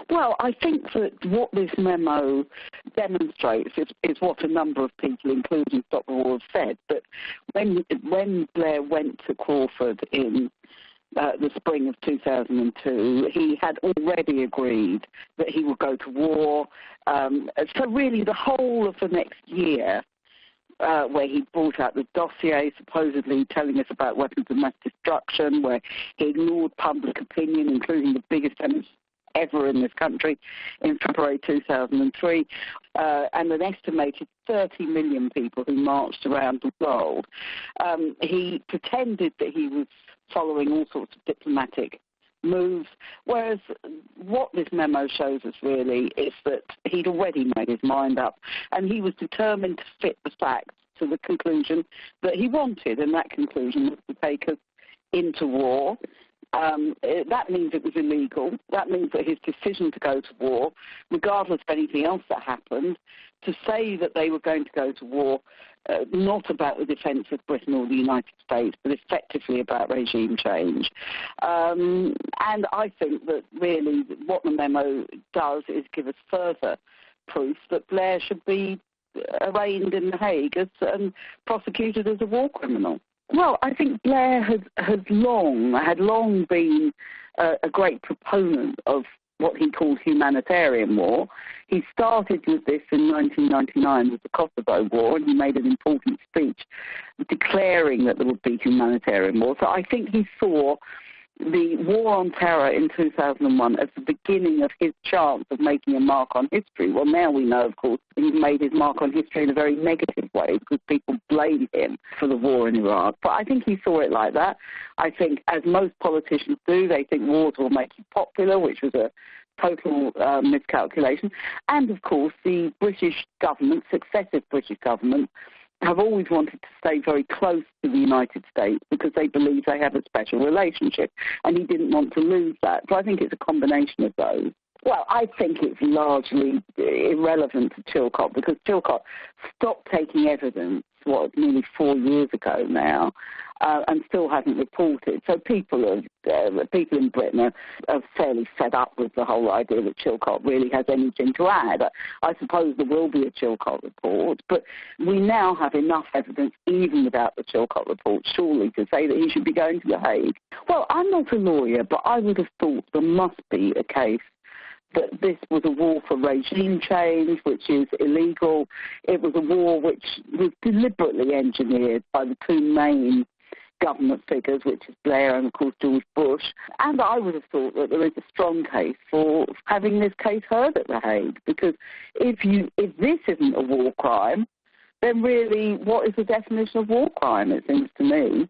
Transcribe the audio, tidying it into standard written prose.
Well, I think that what this memo demonstrates is what a number of people, including Stop the War, have said, that when Blair went to Crawford in the spring of 2002, he had already agreed that he would go to war. So really the whole of the next year, where he brought out the dossier supposedly telling us about weapons of mass destruction, where he ignored public opinion, including the biggest demonstration ever in this country in February 2003, and an estimated 30 million people who marched around the world. He pretended that he was following all sorts of diplomatic moves, whereas what this memo shows us really is that he'd already made his mind up, and he was determined to fit the facts to the conclusion that he wanted, and that conclusion was to take us into war. That means it was illegal. That means that his decision to go to war, regardless of anything else that happened, to say that they were going to go to war, not about the defence of Britain or the United States, but effectively about regime change. And I think that really what the memo does is give us further proof that Blair should be arraigned in The Hague and prosecuted as a war criminal. Well, I think Blair had long been a great proponent of what he called humanitarian war. He started with this in 1999 with the Kosovo War, and he made an important speech declaring that there would be humanitarian war. So I think he saw the war on terror in 2001 as the beginning of his chance of making a mark on history. Well, now we know, of course, he's made his mark on history in a very negative way because people blame him for the war in Iraq. But I think he saw it like that. I think, as most politicians do, they think wars will make you popular, which was a total miscalculation. And, of course, the British government, successive British governments, have always wanted to stay very close to the United States because they believe they have a special relationship, and he didn't want to lose that. So I think it's a combination of those. Well, I think it's largely irrelevant to Chilcot because Chilcot stopped taking evidence, nearly 4 years ago now, and still hasn't reported. So people in Britain are fairly fed up with the whole idea that Chilcot really has anything to add. I suppose there will be a Chilcot report, but we now have enough evidence, even without the Chilcot report, surely, to say that he should be going to The Hague. Well, I'm not a lawyer, but I would have thought there must be a case that this was a war for regime change, which is illegal. It was a war which was deliberately engineered by the two main government figures, which is Blair and, of course, George Bush. And I would have thought that there is a strong case for having this case heard at The Hague, because if this isn't a war crime, then really what is the definition of war crime, it seems to me?